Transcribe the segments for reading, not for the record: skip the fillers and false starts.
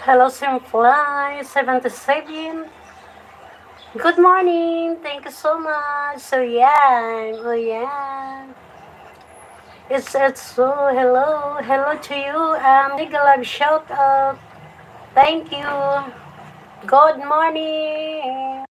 Hello, Simfly 77. Good morning. Thank you so much. So yeah, oh yeah. It's so hello to you. Nicolab shout out. Thank you. Good morning.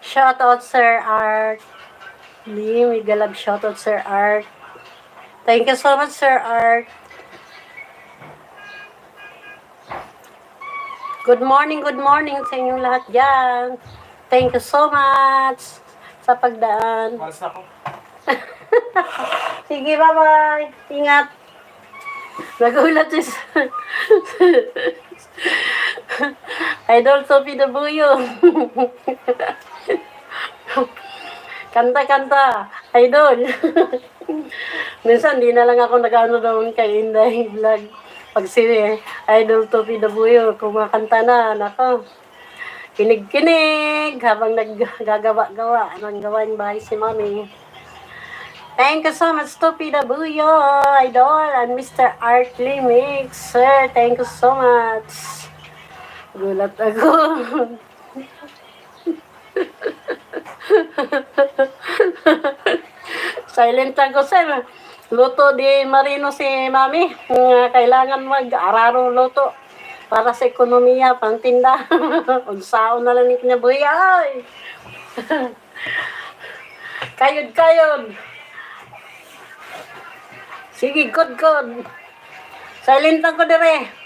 Shout out Sir Art. May galab shout out Sir Art. Thank you so much Sir Art. Good morning sa inyong lahat dyan. Thank you so much sa pagdaan. Malas na ako. Sige, bye-bye. Ingat. Nagulat si Idol Sophie Dabuyo. Kanta, Idol. Minsan, di na lang ako nag-ano doon kay Inday Vlog. Pag si Idol Sophie Dabuyo, kumakanta na, nako. Kinig-kinig habang naggagawa-gawa ng gawain bahay si Mami. Thank you so much to PWO, Idol, and Mr. Art Mix. Sir, thank you so much. Gulat ako. Silent ako, sir. Luto di marino si Mami. Kailangan mag-araro luto para sa ekonomiya, pangtinda. Unsaon na lang ni kinabuhi. Ay! Kayod. Sige, good. Silent ako dire.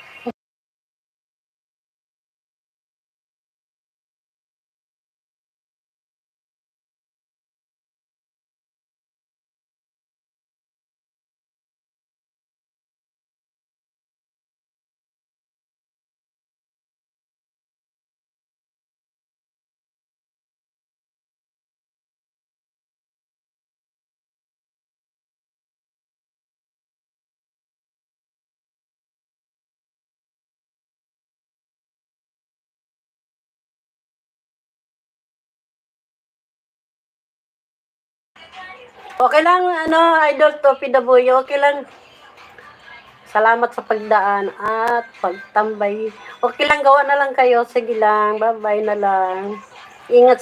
Okay lang, Idol to PWO, okay lang. Salamat sa pagdaan at pagtambay. Okay lang, gawa na lang kayo. Sige lang, bye-bye na lang. Ingat.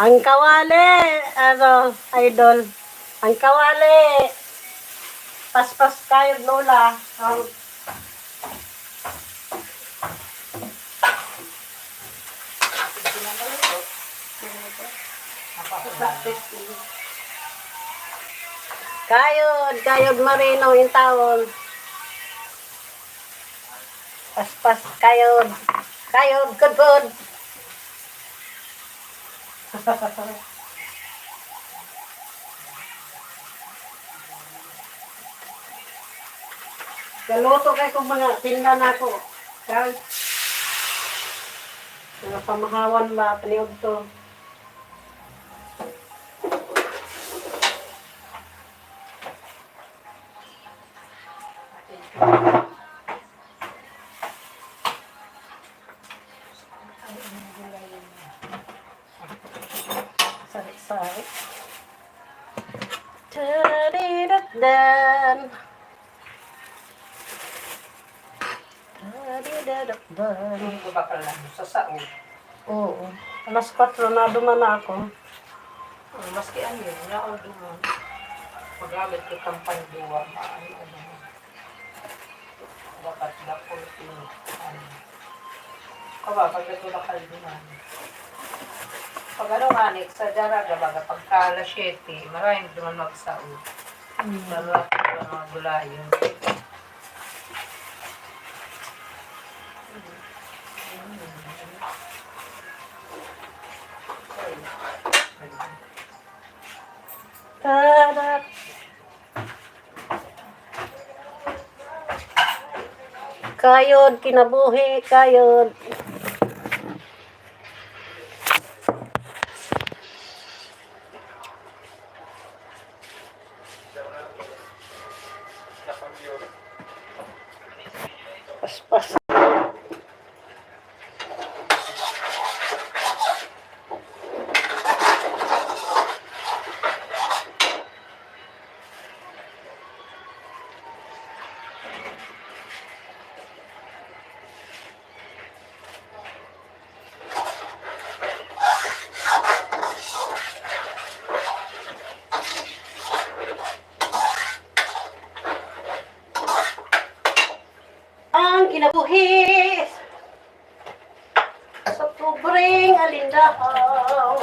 Ang kawali, Idol. Ang kawali. Paspas kayo, Lola. Kayod marino yung tawon. Paspas, kayod. Good. Galuto kay kung mga tinda na ako. Kaya, mga pamahawan ba, paniog to. Sari-sari. Tadidakdan. Hindi ko bakal na sa saon. Oo. Alas 4 na duman na ako. Maski ano yun, wala akong duman. Magamit ko kang panduwa, maayo ano. Dapat dapol yung ano. Kaba, pag natulakal duman. Pag ano manik, sa daraga baga, pagka alas 7, maraming duman magsaon. Lalo ang mga gulayan. Tadak. Kayod, kinabuhi, kayod. Paspas. Ang kinabuhi sa pobreng alindahaw.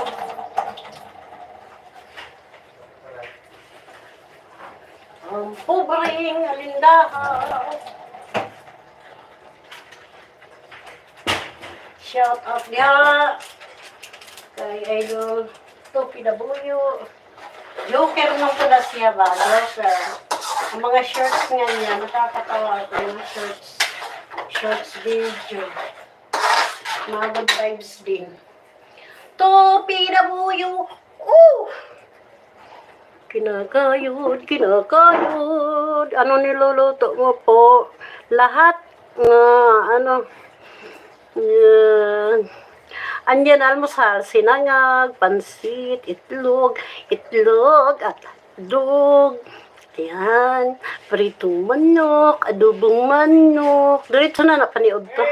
Ang pobreng alindahaw. Shout out niya kay Idol Topi Dabuyo. Joker nung pala siya ba? Joker. Ang mga shorts nga niya, nakakatawa ito yung shorts video. Mga good vibes din. Topi Dabuyo! Kinakayod. Ano niluluto mo po? Lahat andyan almusal, sinangag, pansit, itlog at dog. Ayan, pritong manok, adobong manok. Diretso na napaniod to.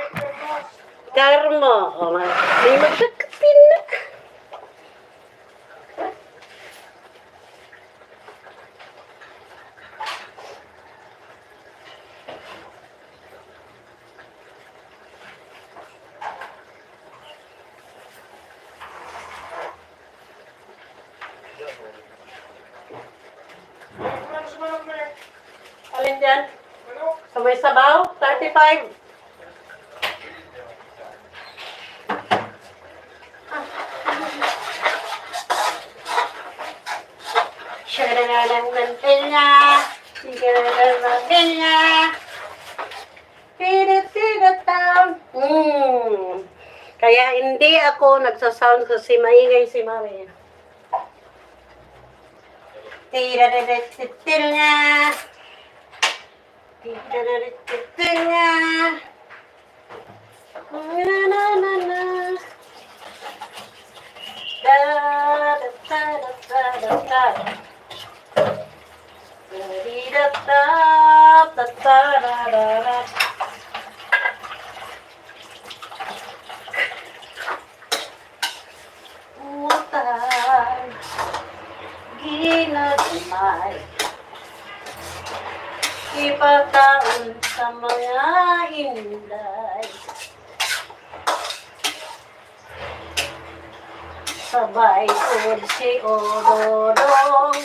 Karma. O, may magkakapin na. Alin dyan? Sa may sabaw? 35. Shadalalang mantilla. Shadalalang mantilla. Pinat-pinat-tam. Kaya hindi ako nagsasound kasi maingay si Maria. Tira-tira-tira. Tira-tira-tira. Na-na-na-na. Da-da-da-da-da-da. Da-di-da-da-da-da-da-da. Utang ginagmay mga inday. Sabay od si Ododong.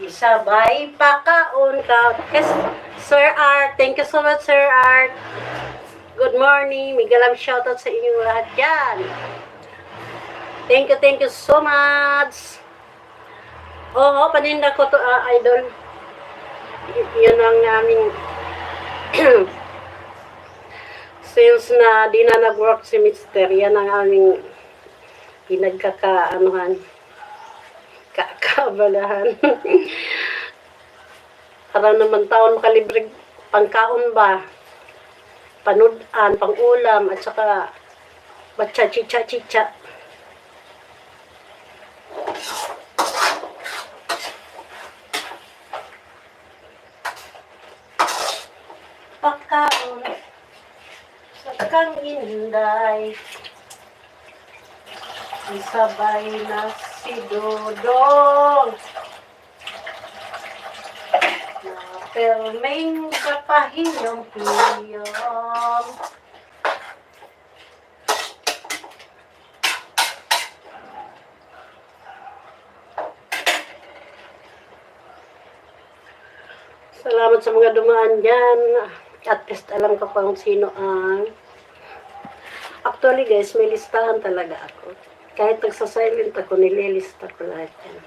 Isabay pakaon ka. Yes, Sir Art. Thank you so much, Sir Art. Good morning. Migalang shoutout sa inyong lahat yan. Thank you so much. Oo, paninda ko to, idol. Yun ang aming since na di na nag-work si Mister, yan ang aming pinagkakaanuhan, kakabalahan. Para naman taon makalibre pangkaon ba, panudan, pangulam, at saka batsa-chicha-chicha. Pagkaon sa kang inday, isabay na si Dodong. Na perming kapahiyong-hiyong. Salamat sa mga dumaan dyan. At least alam ko kung sino ang... Actually guys, may listahan talaga ako. Kahit nagsasilent ako, nililista ko lahat yan.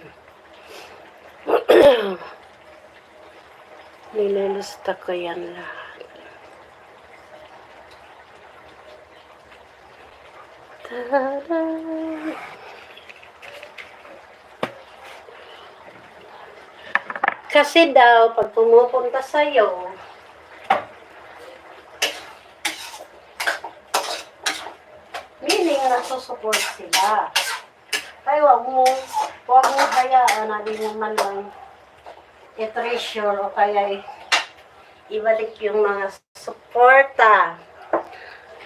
Nililista ko yan lahat. Tada! Kasi daw, pag pumupunta sa'yo, meaning nagsusupport sila. Kaya huwag mo hayaan na di naman lang i-treasure o kaya ibalik yung mga suporta.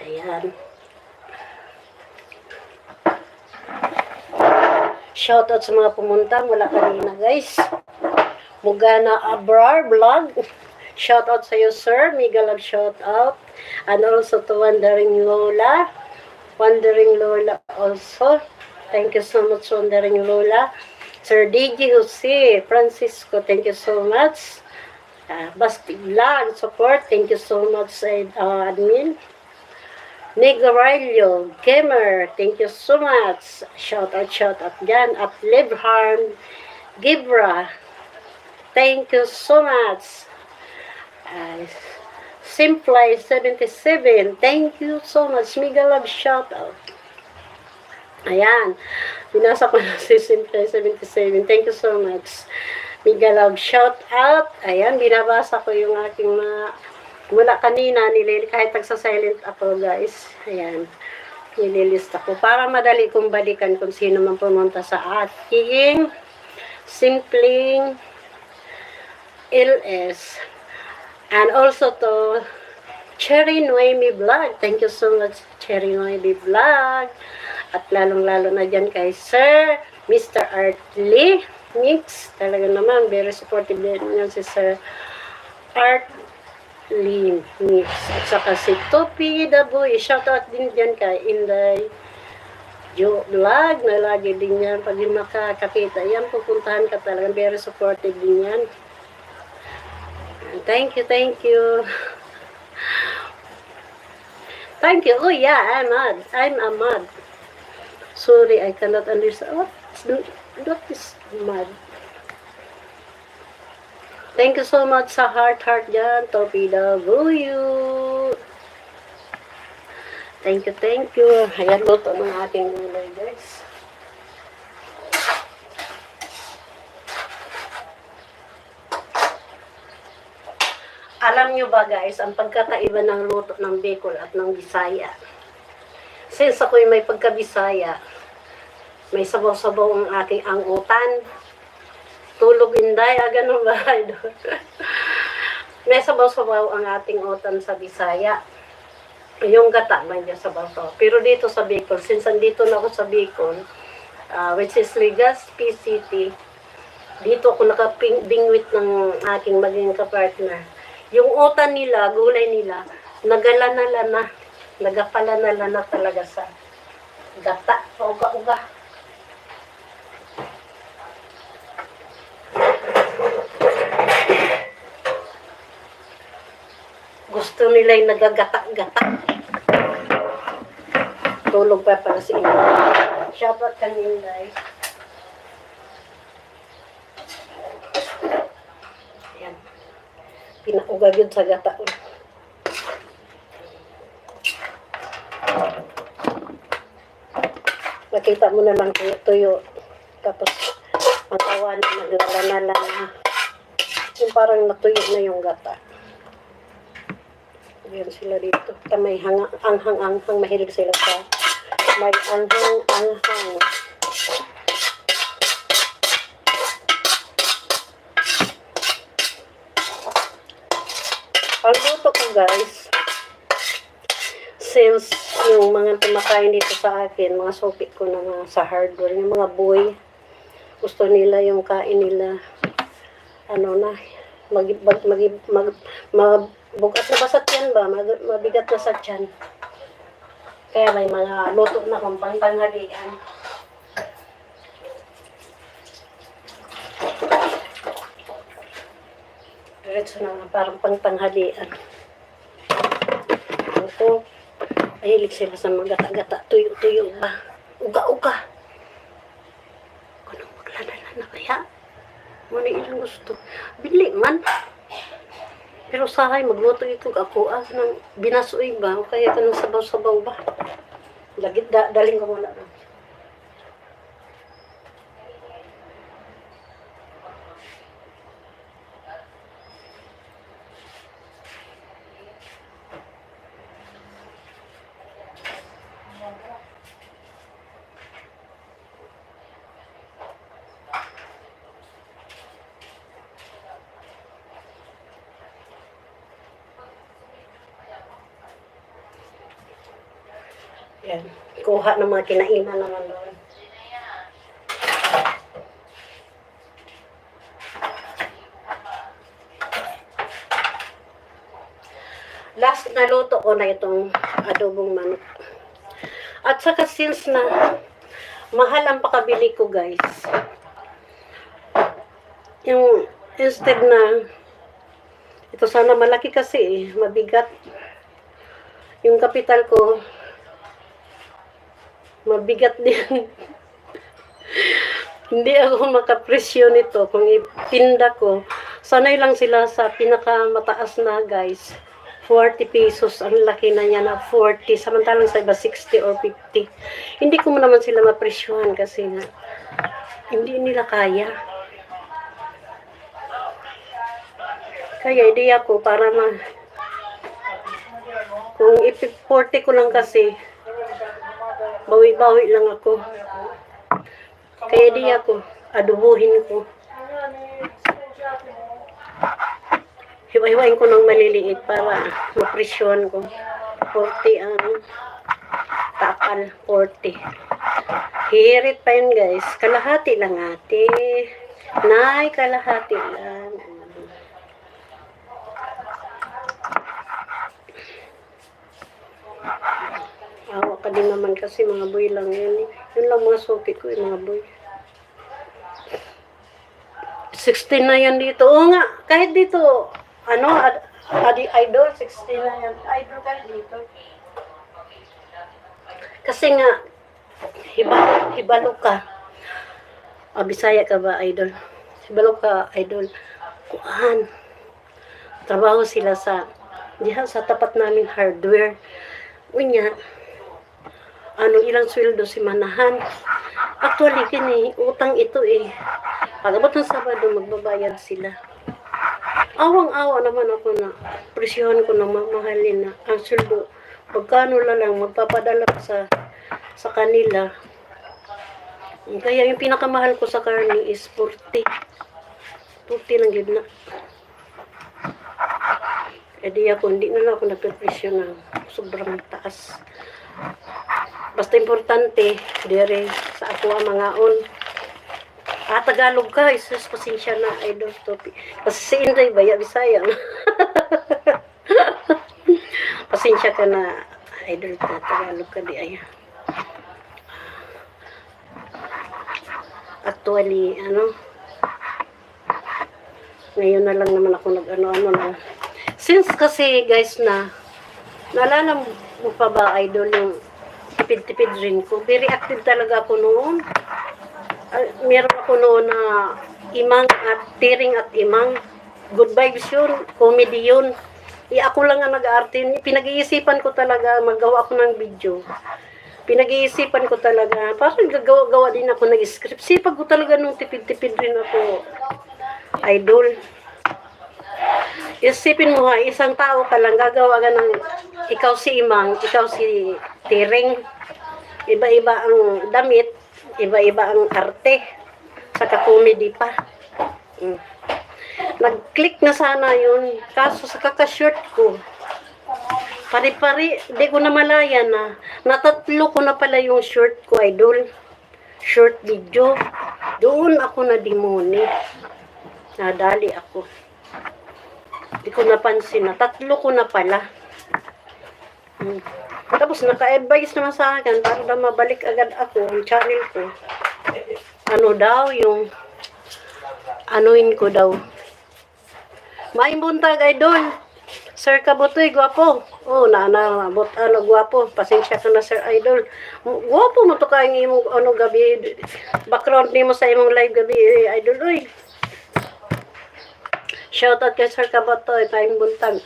Ayan. Shoutout sa mga pumunta mula kanina guys. Mugana Abrar Vlog. Shoutout sa iyo sir. Mega love shoutout. And also to Wandering Lola. Wandering Lola also. Thank you so much, Wandering Lola. Sir DJ Jose Francisco, thank you so much. Basti Vlog support, thank you so much, admin. Nigarelio Gamer, thank you so much. Shout out dyan. At Live Harm Gibra, thank you so much. Simply 77, thank you so much. Mega love shout out. Ayan, binasa ko na si Simply 77, thank you so much. Mega love shout out. Ayan, binabasa ko yung aking mga mula kanina, kahit nagsasilent ako guys. Ayan, nililista ko para madali kong balikan kung sino man pumunta sa aking Simpleng LS. And also to Cherry Noemi Vlog. Thank you so much, Cherry Noemi Vlog. At lalong-lalo na dyan kay Sir Mr. Artley Mix. Talaga naman, very supportive din yan si Sir Artley Mix. At saka si Topi Daboy. Shoutout din dyan kay Inday Jo Vlog. Na lagi din yan. Pag yung makakakita yan, pupuntahan ka talaga. Very supportive din yan. Thank you, thank you. Thank you. Oh yeah, I'm Ahmad. Sorry, I cannot understand. What is mad? Thank you so much sa heart dyan. Torpedo you. Thank you. Ayan, luto ng ating gulay, guys. Alam nyo ba guys, ang pagkakaiba ng luto ng Bicol at ng Bisaya. Since ako'y may pagka-Bisaya, may sabaw-sabaw ang aking angutan. Tulog inday, ganun ba? May sabaw-sabaw ang ating utan sa Bisaya. Yung gata, may sabaw-sabaw. Pero dito sa Bicol, since andito na ako sa Bicol, which is Legazpi City, Dito ako nakabingwit ng aking maging kapartner. Yung utan nila, gulay nila, nagalana na, nagapalana na talaga sa gata, pauga-uga. Gusto nila yung nagagata-gata. Tulog pa para sa inyo. Shoutout kanina, guys. Ayan. Pinaugag yun sa gata. Makita mo na lang tuyo. Tapos, ang kawan, naglalala na. Yung parang natuyo na yung gata. Ayan sila dito. May anghang-anghang. Mahilig sila sa may anghang-anghang. Ang luto ko, guys, since yung mga tumakain dito sa akin, mga sopi ko na mga sa hardware, yung mga boy, gusto nila yung kain nila, bugat na ba sa tiyan ba? Mabigat na sa tiyan. Kaya may mga luto na kung pangtanghalian. Diretso na parang pangtanghalian. Ito, mahilig sila sa mga gata-gata, tuyo-tuyo ba? Uga-uga. Kung maglalala na kaya? Muna ilang gusto. Bili man. Pero sahay, magluto ito ako ng binasuig ba? O kaya ka ng sabaw-sabaw ba? Lagit, daling ko muna. Yan. Kuha ng mga kinainan naman doon. Last na luto ko na itong adobong manok. At saka since na mahal ang pakabili ko, guys. Yung instead na ito sana malaki kasi mabigat. Yung kapital ko mabigat din. Hindi ako makapresyo nito kung ipinda ko. Sanay lang sila sa pinakamataas na, guys. 40 pesos. Ang laki na niya na 40. Samantalang sa iba 60 or 50. Hindi ko naman sila mapresyohan kasi nga hindi nila kaya. Kaya ideya ko para kung ipip-40 ko lang kasi bawi-bawi lang ako. Kaya di ako, adubuhin ko. Hiwa-hiwain ko ng maliliit para mapresyon ko. 40 ang takal, 40. Hirit pa yun, guys. Kalahati lang ate. Nay, kalahati lang. Awa ka din naman kasi mga boy lang yan. Yun lang mga sopi ko, mga boy. 16 na yan dito. Oo nga, kahit dito, idol, 16 na yan. Idol kahit dito. Kasi nga, hibalo ka. Bisaya ka ba, idol? Hibalo ka, idol. Kuhan. Trabaho sila diyan sa tapat namin hardware. Unya, ilang sweldo si manahan. Actually, utang ito Pag-abot ng Sabado, magbabayad sila. Awang-awa naman ako na presyohan ko ng mamahalin na ang sweldo. Pagkano lang, magpapadala sa kanila. Kaya yung pinakamahal ko sa karne is 40. 40 lang yun na. Di ako, hindi na lang ako nagpipresyo ng sobrang taas. Basta importante, dire sa ako ang mga Tagalog ka, isus, pasensya na, Idol Topi. Kasi si Inday, baya, Bisaya. Pasensya ka na, Idol ka, Tagalog ka di ay. Actually, ngayon na lang naman ako nag-ano na. Since kasi, guys, naalala mo pa ba, Idol, yung tipid-tipid rin ko. Very active talaga ako noon. Meron ako noon na imang at tiring at imang. Good vibes yun. Comedy yun. Ako lang ang nag-arte. Pinag-iisipan ko talaga magawa ako ng video. Pinag-iisipan ko talaga. Parang gagawa-gawa din ako ng script. Sipag ko talaga nung tipid-tipid rin ako. Idol. Isipin mo ha, isang tao ka lang, gagawa ka ng ikaw si imang, ikaw si tiring. Iba-iba ang damit. Iba-iba ang arte. Saka comedy pa. Nag-click na sana yun. Kaso sa kaka-short ko. Pari-pari, di ko na malaya na. Natatlo ko na pala yung short ko, Idol. Short video. Doon ako na demoni. Nadali ako. Di ko napansin na. Tatlo ko na pala. Tapos naka-advise naman sa akin para na mabalik agad ako ang channel ko. Ano daw yung anuin ko daw. Maing buntag, Idol. Sir Kabutoy, gwapo. Oh, gwapo. Pasensya ka na, Sir Idol. Gwapo mo to kayong imong gabi. Background ni mo sa imong live gabi, Idol. Uy. Shoutout kay Sir Kabutoy, maing buntag.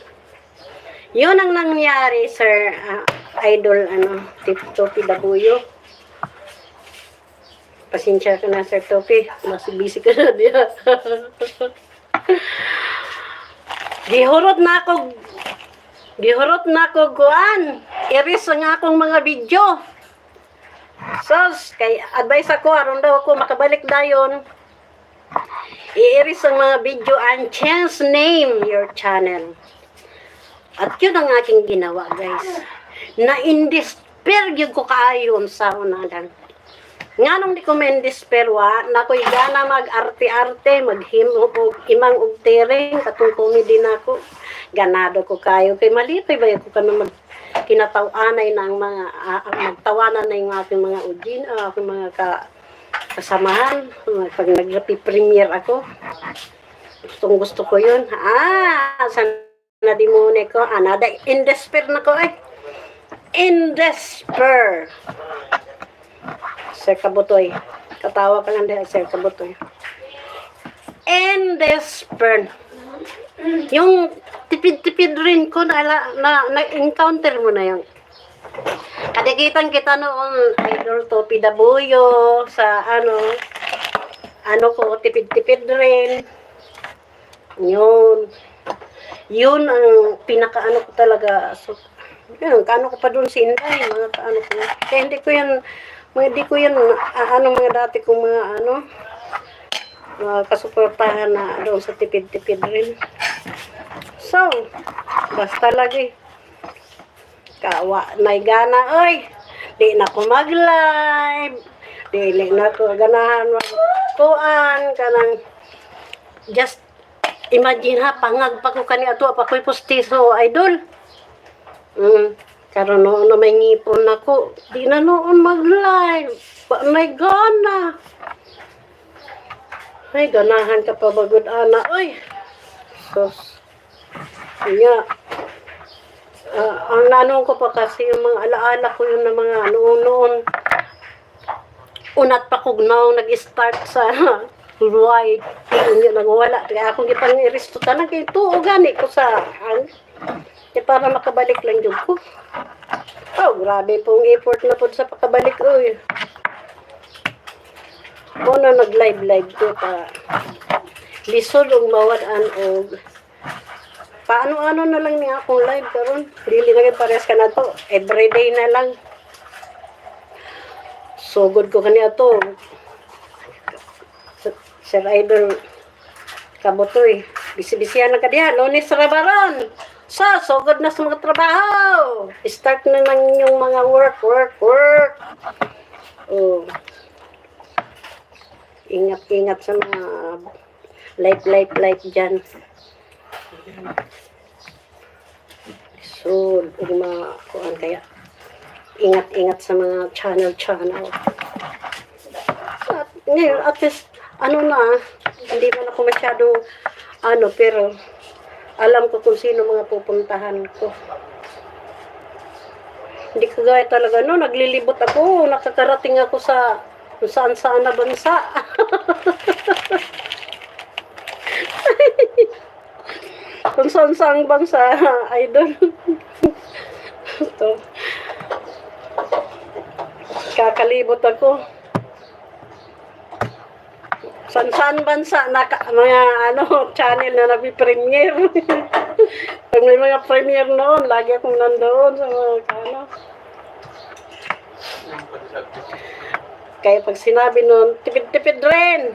Yun ang nangyari, Sir Idol, Topi Dabuyo. Pasensya ka na, Sir Topi. Mas busy ka na diya. Gihurot na ako, kuan. Iris ang akong mga video. Sos, kay advice ako, aron daw ako makabalik dayon. I-iris ang mga video and change name your channel. At yun ang aking ginawa, guys. Na-indespair yun ko kaayon sa unadan. Nga nung di ko ma-indespair na ko'y gana mag-arte-arte, imang ugtering, katong comedy na ako. Ganado ko kayo. Kay malipay ba ko ka naman kinatawanay ng mga, magtawanan na yung aking mga ujin, aking mga kasamahan. Pag nag-premiere ako, gusto ko yun. Na demone ko, in despair na ko in despair. Sir Kabutoy, katawa ka lang dahil Sir Kabutoy. In despair. Yung tipid-tipid rin ko na-encounter mo na yung kadikitan kita noon, Idol Topi Dabuyo, sa ko, tipid-tipid rin. Yun ang pinaka-ano ko talaga. So, yun, kaano ko pa doon si Inday, mga kaano ko. Kaya hindi ko yan, mga dati kong mga kasuportahan na doon sa tipid-tipid rin. So, basta lagi. May gana, oy, di na ko mag-live, di na ko ganahan mag-kuan, kanang, just, imagine ha, pangag pa ko kani ato pa ko'y postiso, Idol. Karon noon na may ngipon ako, di na noon mag-live. May gana. Ay, ganahan ka pa bagod, ana. Oy. Sos. Kaya, ang nanong ko pa kasi yung mga alaala ko yun na mga noon. Unat pa kugnaw, nag-start sa right. Hindi nagwala. Kaya akong gipang iristo tanang kay tuo gani ko sa kaya para makabalik lang yung ko. Oh, grabe pong effort na po sa pakabalik. Uy. Muna nag-live ko pa. Lisod og mawad-an og paano-ano na lang niya akong live karon. Dili na gid pares ka na to. Everyday na lang. So good ko kaniya to. Sir Idol Kabutoy. Bisi-bisihan na ka diha. Lunes Rabaron. So good na sa mga trabaho. Start na lang yung mga work. Oh. Ingat-ingat sa mga life dyan. So, kuan kaya, ingat-ingat sa mga channel. At ngayon, at least, hindi man ako masyado, pero alam ko kung sino mga pupuntahan ko. Hindi ko gaya talaga, naglilibot ako, nakakarating ako sa kung saan na bansa. Kung saan bansa, idol. Ito. Kakalibot ako. Saan bansa, mga channel na nabi-premiere. Pag may mga premiere noon, lagi akong nandoon sa mga Kaya pag sinabi noon, tipid-tipid rin.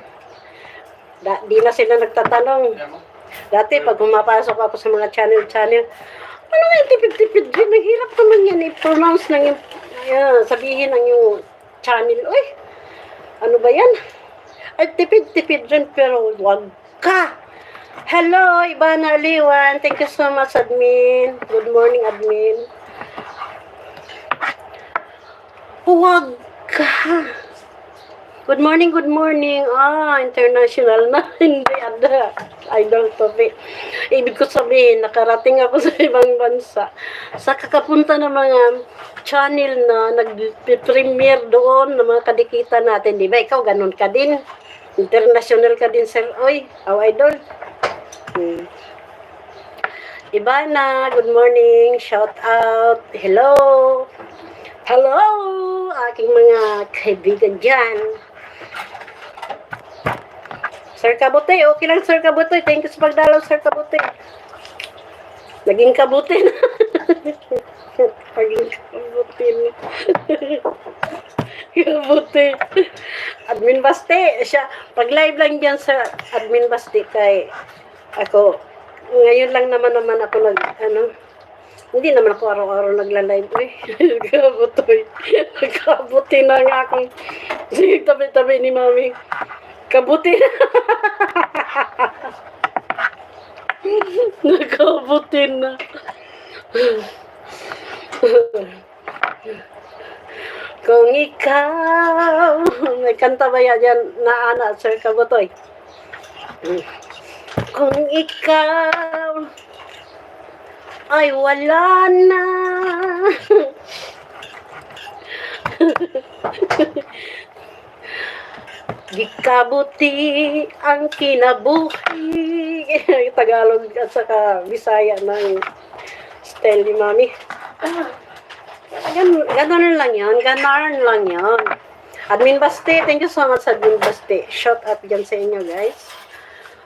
Di na sila nagtatanong. Dati, pag pumapasok ako sa mga channel, ano nga tipid-tipid rin? Nahirap naman yan i-pronounce ng yung, sabihin ng yung channel. Uy, ano ba yan? Ay, tipid-tipid rin, pero wag ka. Hello, Ivana Aliwan. Thank you so much, admin. Good morning, admin. Wag ka. Good morning. International na. Hindi, idol topic. Ibig ko sabihin, nakarating ako sa ibang bansa. Sa kakapunta ng mga channel na nag-premiere doon, ng mga kadikita natin. Di ba? Ikaw, ganun ka din. International ka din, sir. Oy, idol. Ivana, good morning. Shout out. Hello, aking mga kaibigan dyan. Sir Kabutoy, okay lang Sir Kabutoy. Thank you sa pagdalaw, Sir Kabutoy. Naging kabuti na. Naging kabuti na. Kabuti. Admin Basti. Pag live lang dyan sa Admin Basti kay ako, ngayon lang naman ako hindi naman ako araw-araw nagla-live. Kabutoy. Kabuti na nga akong tabi-tabi ni Mami. Kabuti na. Nakabuti na. Kung ikaw, may kanta ba yan na Sir Kabutoy? Kung ikaw ay wala na. Di kabuti ang kinabuhi. Tagalog at saka Bisaya ng style ni Mami. Ganon lang yan. Admin Basti, thank you so much, Admin Basti. Shout out dyan sa inyo, guys.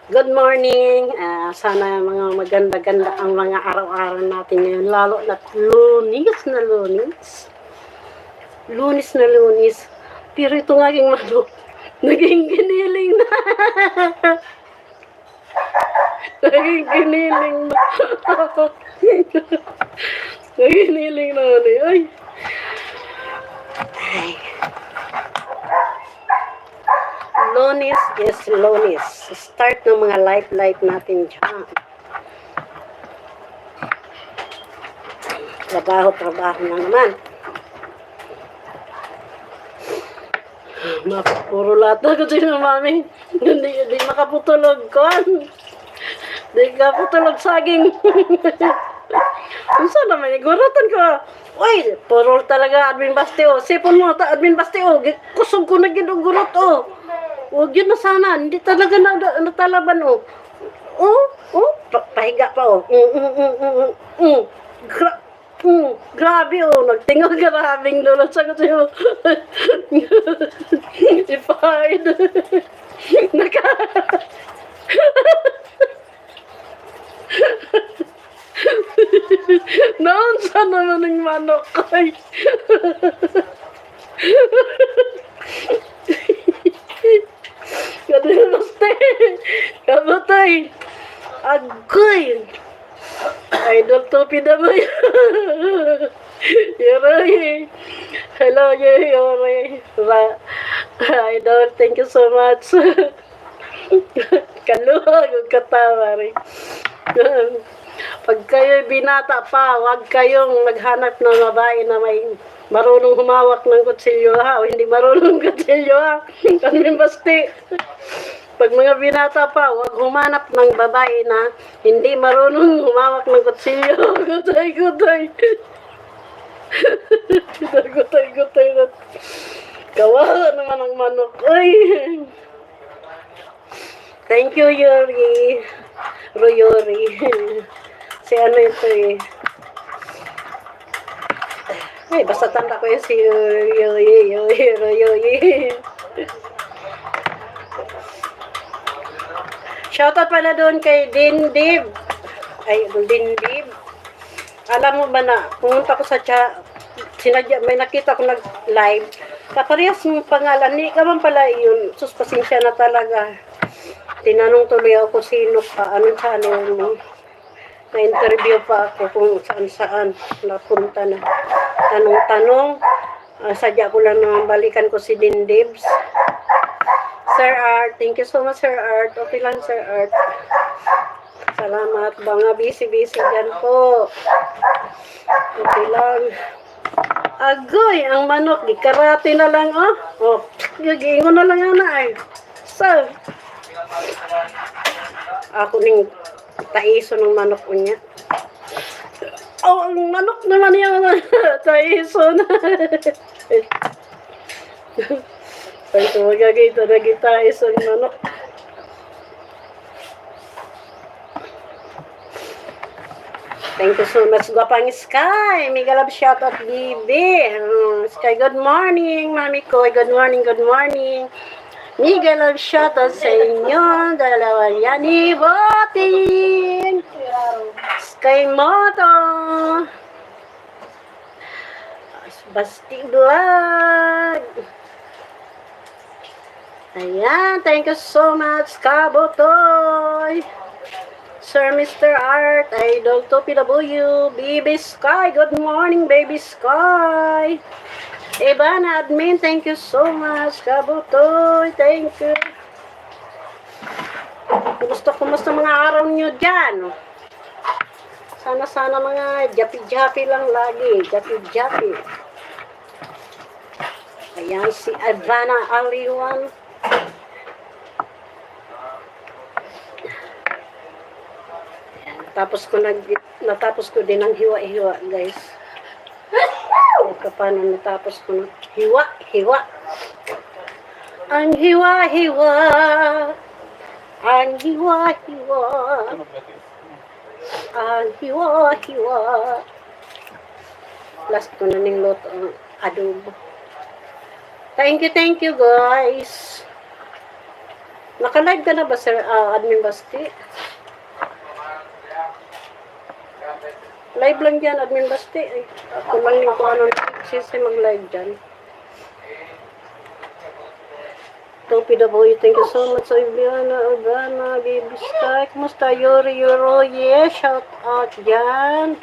Good morning. Sana mga maganda-ganda ang mga araw-araw natin ngayon. Lalo na lunis. Lunis. Pero ito nga aking naging giniling na. Naginiling na ulit. Ay. Lonis. Start ng mga life natin dyan. Trabaho na naman. Puro lata ko siya, Mami. Hindi makaputulog ko. Hindi makaputulog saging. Saan naman, gurutan ko. Uy, puro talaga Admin Basti, Sipon mo, Admin Basti, Kusog ko na ginugurot, Huwag yun na sana. Hindi talaga natalaban, Pahiga pa, Grabe, Nagtingog grabing lulot sa kasi, Ipaid. Noon sana naman ng manok ay. Kadil Basti. Kabutoy. Agoy. Idol Topi na ba yun? Yoray. Hello, Yoray. Idol, thank you so much. Kaluwag, huwag katawa rin. Pag kayo'y binata pa, huwag kayong naghanap ng babae na may marunong humawak ng kutsilyo ha, o hindi marunong kutsilyo ha. Kami basti. Pag mga binata pa, huwag humanap ng babae na hindi marunong humawak ng kutsilyo. Gutay, gutay. Gutay, gutay na. Kawawa naman ang manok. Ay. Thank you, Yuri. Royori. Si ano ito eh. Ay, basta tanda ko yung si Royori. Shoutout pala doon kay Dindib. Ay, Dindib. Alam mo ba na, pumunta ko sa sinadya, may nakita ko nag-live. Kaparehas mong pangalan, ni ka man pala yun. Sus, pasensya na talaga. Tinanong tuloy ako sino pa, anong channel mo. Na-interview pa ako kung saan-saan napunta na. Tanong-tanong, sadya ko lang naman balikan ko si Dindibs. Sir Art, thank you so much Sir Art. Okay lang Sir Art. Salamat, mga busy-busy dyan po. Okay lang. Agoy, ang manok, gikarate na lang, oh. Oh, gigingon na lang yan ay. So, ako ning taiso ng manok unya. Oh, ang manok naman yan. Taiso na. Ay, tumagagay ito na gitaiso ng manok. Thank you so much, Gwapang Sky. Mega love shoutout, Bibi. Sky, good morning, Mami ko. Good morning, good morning. Mega love shoutout sa inyo. Dalawa yan, ibotin. Sky Moto. Basti Vlog. Ayan, thank you so much, Kabotoy. Sir Mr. Art, Idol to PW, Baby Sky, good morning Baby Sky. Ivana Admin, thank you so much. Kabutoy, thank you. Kumusta mga araw nyo dyan? Sana mga japi-japi lang lagi, japi-japi. Ayan si Ivana Aliwan. Natapos ko din ang hiwa-hiwa, guys. Paano natapos ko ng hiwa-hiwa. Ang hiwa-hiwa. Ang hiwa-hiwa. Ang hiwa-hiwa. Last ko na ning loto ang adobo. Thank you, guys. Naka-live ka na ba, Sir Admin Basti? Live lang dyan, Admin Basti. Ay, ako lang yung kung ano nagsisi mag-live dyan. Topi the boy, thank you so much. So, Ivana, Baby Sky. Kumusta, Yuri, Yes, shout out dyan.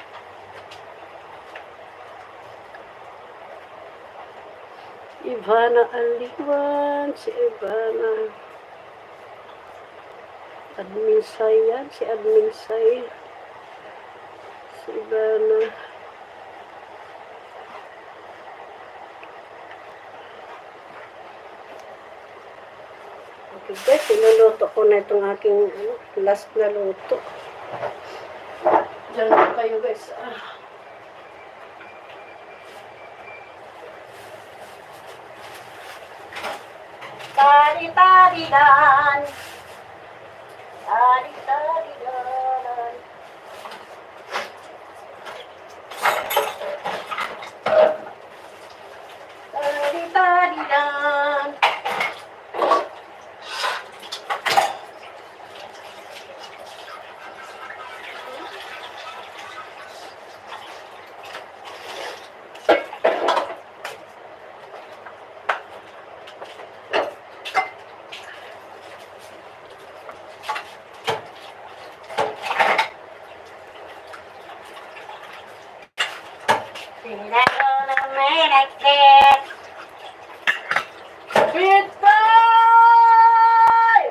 Ivana Aliwan, si Ivana. Admin Say yan, si Admin Say. Si Ivana. Okay guys, iluluto ko na itong aking last na luto. Diyan lang kayo guys. Tari-tari-dan. Tari-tari-dan. Tari-tari-dan. Not gonna make it. Sweet pie!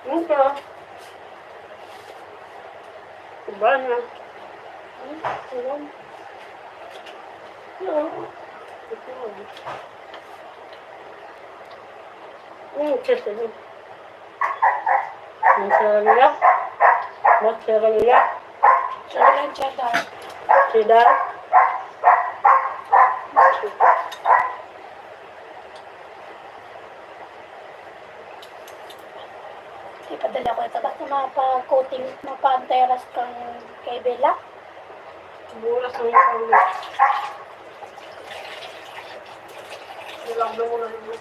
Ito. Iba na. Ito. Kasi. Mozzarella. Mozzarella. Sobrang cheddar. Cheddar. Ipadala ko ito. Basta mapa-coating, mapa-anteras kang kay Bella. Buras ng ulo. Ilang mo na naman.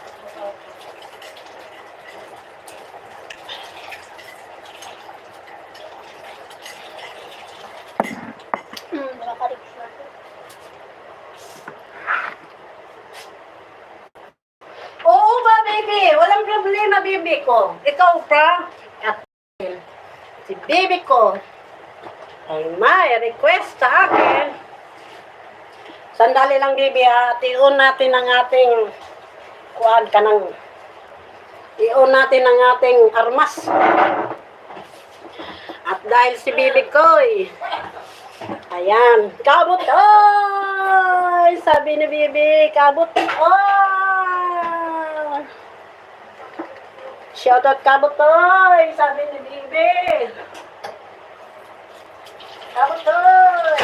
Nakaka-rips na ito. Oo ba, baby? Walang problema, baby ko. Ikaw pa. At si baby ko ay may request sa akin. Sandali lang, baby, ha. Iun natin ang ating kuhaan ka ng iun natin ang ating armas. At dahil si baby ko ayan, kabot oy! Sabi ni baby, kabot oy! Shoutout kabot oy! Sabi ni baby. Kabot oy!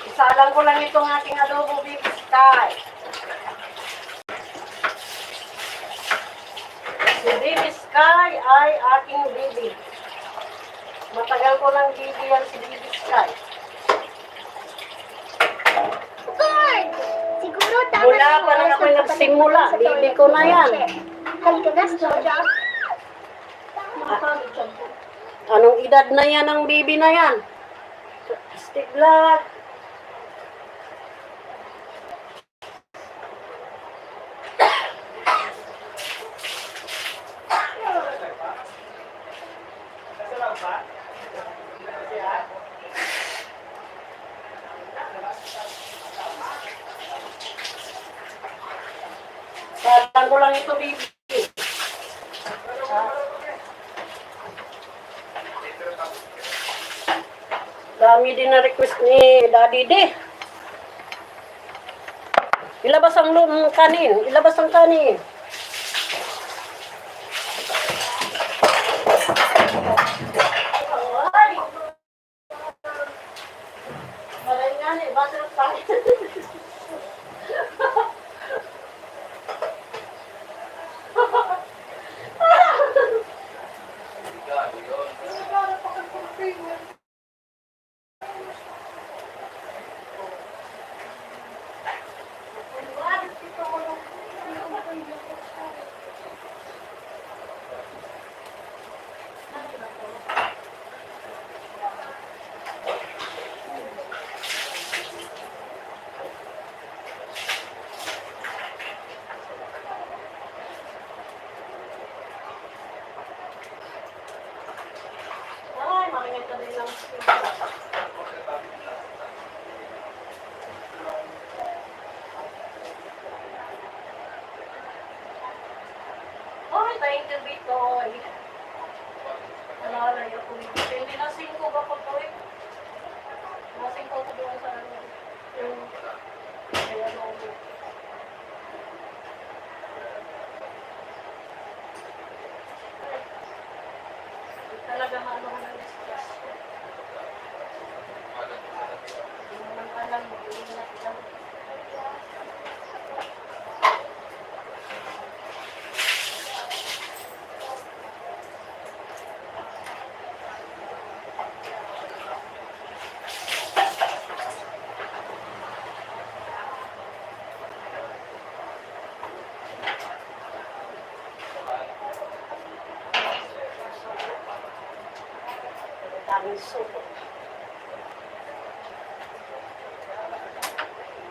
Isalang ko lang itong ating adobo beef sky. Si Baby Sky ay aking baby. Matagal ko lang baby yan si Baby Sky. Good! Siguro dapat Mula pa lang ako nagsimula, baby ko na yan. Halika na, Georgia. Makakawin siya po. Anong edad na yan ang baby na yan? Stigla. Salang ko lang ito, baby. Dami din na request ni Daddy D. Ilabas ang kanin. Ilabas ang kanin. Ay! Malay nga ni, bakit tayo? Ay, makinig ka din lang. Ay, thank you, Bitoy. Nalalay ako nito. Hindi na 5 ba ko to eh? Na 5 ko doon sa ano. Yung kaya mo. Talaga ano na stress. Hindi naman alam mo, ingat lang. Daming suko.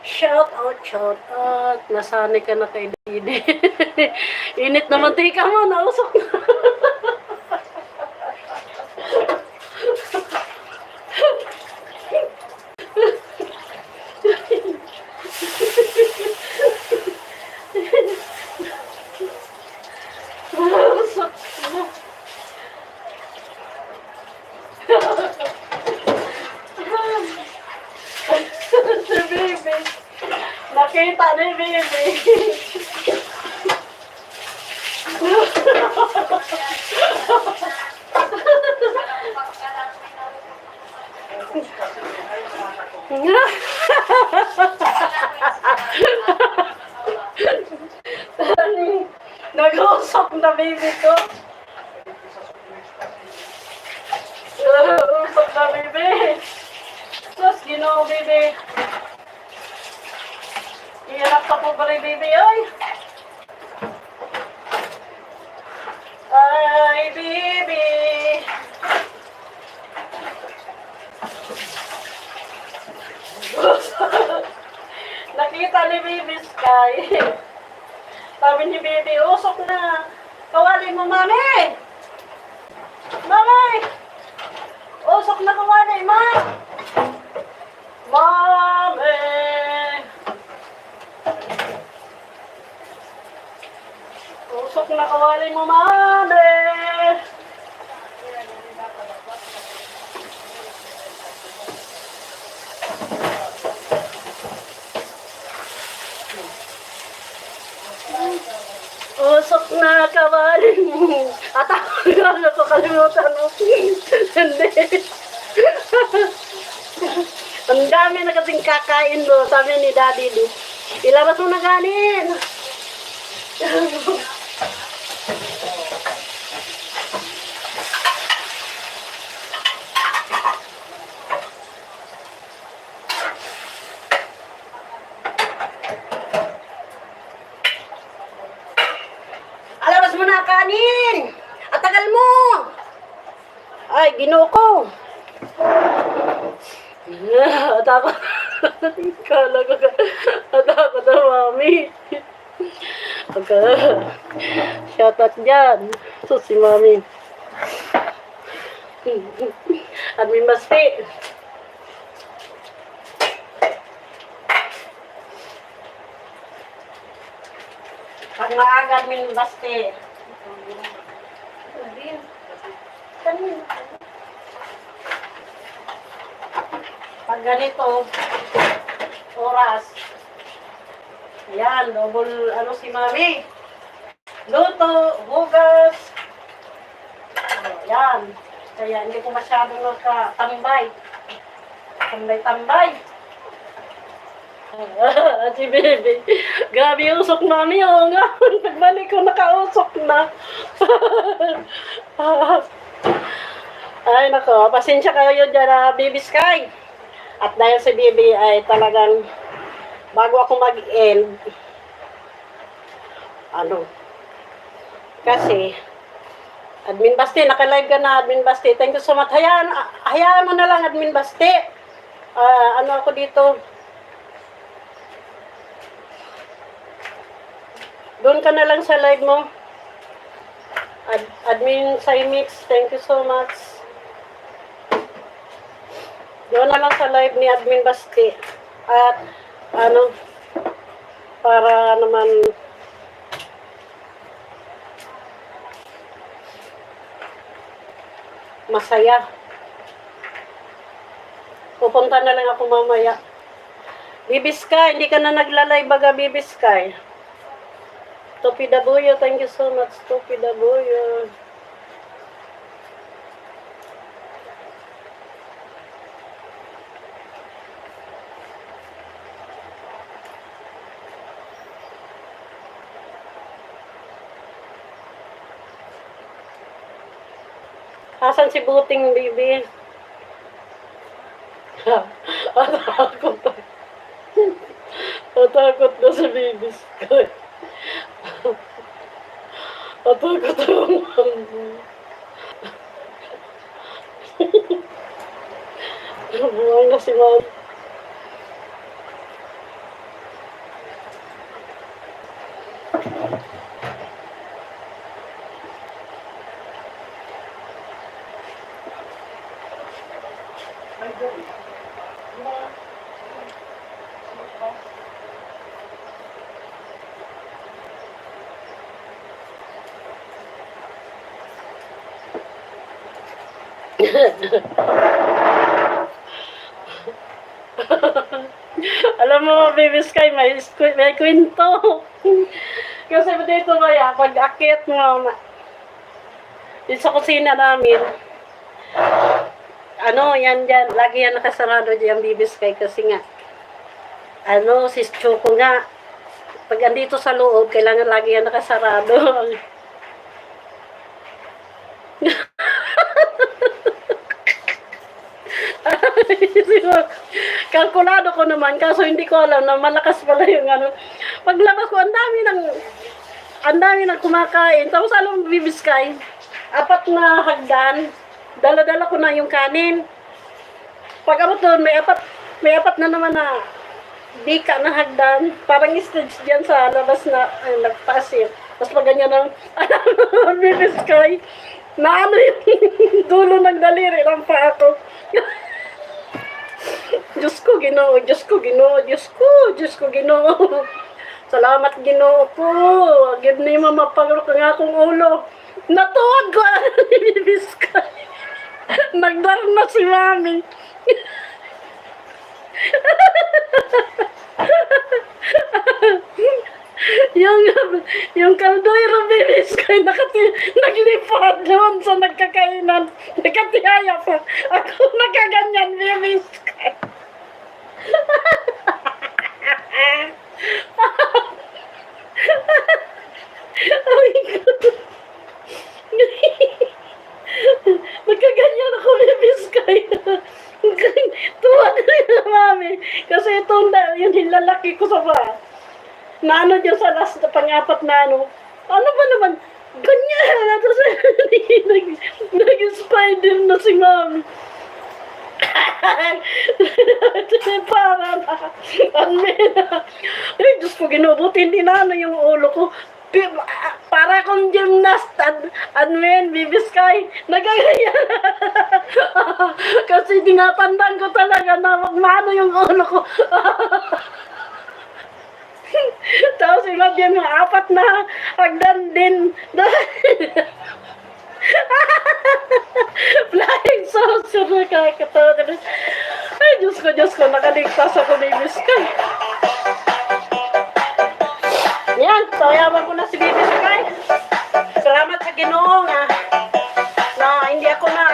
Shout out. Nasanay ka na kay Didi. Init na mantika mo, nausok na. Nakita ni Bibi. Nag-usap na baby ko. Usap na baby. Tapos ginoo baby. Iyanap ka po ba rin baby ay? Ay baby. Nakita ni Baby Sky. Sabi ni Baby, usok na. Kawali mo, mami. Mami. Usok na kawali, ma. Mami. Usok na kawali mo, mami. Usok na kawali mo. At ako kalimutan mo. Hindi. Ang dami na kasing kakain mo, sabi ni Daddy Do. Ilabas mo na ganin. Alabas mo na kanin! At tagal mo! Ay, ginoo ko! Atakot. Kala ko ka. Atakot na mami. Shout out dyan. So, si mami. Admin Basti. Pag maaga Admin Basti. Kanina. Pag ganito, oras. Ayan, double ano si mami. Luto, hugas. Ayan. Kaya hindi ko masyadong nakatambay. Tambay-tambay. Si Baby. Grabe yung usok mami. Oh, nga. Pagbalik ko, nakausok na. Ay, nako. Pasensya kayo dyan, Baby Sky. At dahil si Baby ay talagang bago ako mag-end, kasi, Admin Basti, naka-live ka na, Admin Basti. Thank you so much. Hayaan mo na lang, Admin Basti. Ako dito. Doon ka na lang sa live mo. Admin Cymix, thank you so much. Doon na lang sa live ni Admin Basti. At, para naman masaya. Pupunta na lang ako mamaya. Baby Sky, hindi ka na nagla-live baga, Baby Sky. Topi Dabuyo, thank you so much, Topi Dabuyo. Asan si Buting, baby? Atakot. Atakot na si Baby Sky. Atakot ang buwang na si Mom. Alam mo, Baby Sky, may kwento. Kasi dito ba yan, pag akit mo, dito sa kusina namin, yan dyan, lagi yan nakasarado dyan, Baby Sky, kasi nga, si Choco nga, pag andito sa loob, kailangan lagi yan nakasarado. Kalkulado ko naman, kaso hindi ko alam na malakas pala yung Paglabas ko, ang dami ng kumakain. Tapos alam mo, Baby Sky, 4 na hagdan, dala-dala ko na yung kanin. Pag abot doon, may apat na naman na bika na hagdan. Parang stage dyan sa labas na nagpasir. Tapos pag ganyan ng, Baby Sky, na yung dulo ng daliri ng paa ko. Diyos ko, Ginoo, Diyos ko, Ginoo, Diyos ko, Diyos ko, Ginoo. Salamat, Ginoo ko. Agad na yung mamapagro ka nga akong ulo. Natuwag ko, Baby Sky. Nagdar na si Mami. yung kaldoyro, Baby Sky, naglipad doon sa nagkakainan. Nakatihaya pa. Ako nakaganyan, Baby Sky. Oh my God. Nagkaganyan ako, Baby Sky. Tuwa na rin na, Mami. Kasi itong yung hilalaki ko sa ba. Na dyan sa last na pang-4 na ano ba naman, ganyan na to sa nag-spider na si Mami. Para na, ay, Diyos ko, ginubuti, hindi na yung ulo ko. Para akong gymnast, admin, Baby Sky, nagagaya. Kasi tinatandaan ko talaga na magmano yung ulo ko. Tapos imagine mo, 4 na hagdan din. Flying saucer na kakatawa. Ay, Diyos ko, nakaligtas ako, Baby Sky. Yan, sayawan ko na si Baby Sky. Salamat sa Ginoo na hindi ako na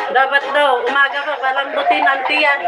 Dapat daw, umaga pa, palambutin ang tiyan.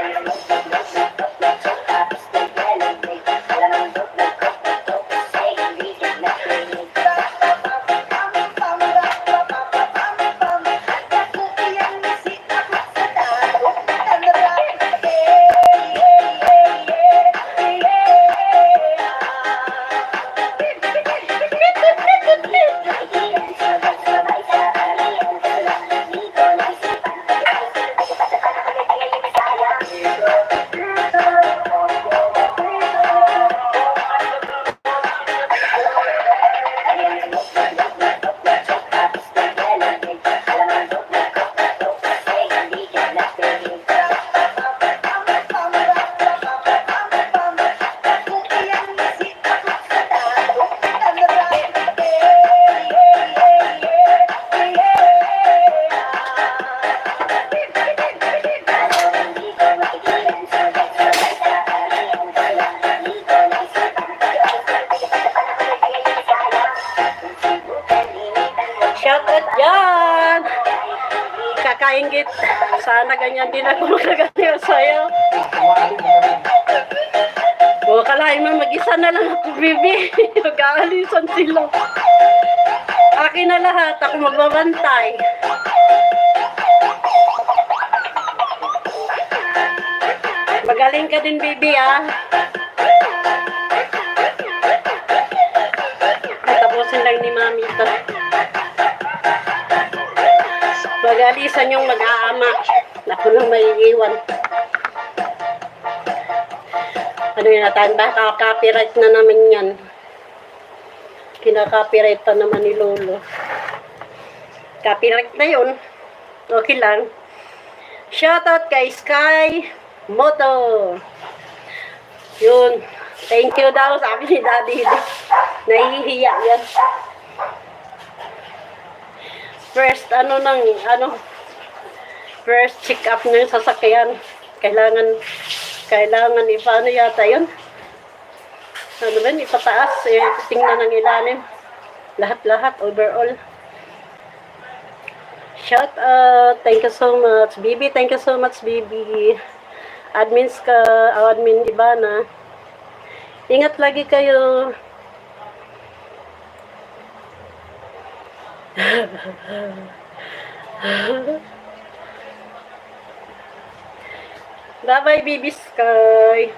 Shout out yan! Kakaingit. Sana ganyan din ako magkagaling sa'yo. O, kalahin mo, mag-isa na lang ako, baby. Mag-aalisan sila. Akin na lahat. Ako magbabantay. Magaling ka din, baby, ah. Tapusin lang ni mami ito. Mag-alisan yung mag-aama. Ako lang may iwan. Ano yun natin ba? Copyright na namin yan. Kinaka-copyright pa naman ni Lolo. Copyright na yun. Okay lang. Shoutout kay Sky Moto. Yun. Thank you daw, sabi ni Daddy. Nahihiya yan. First check up ng sasakyan. Kailangan paano yata yun? Ano ba, ipataas, tingnan ng ilalim. Lahat, overall. Shout out, thank you so much, Bibi, thank you so much, Bibi. Admin Ibana. Ingat lagi kayo. Bye-bye, Bibi Sky.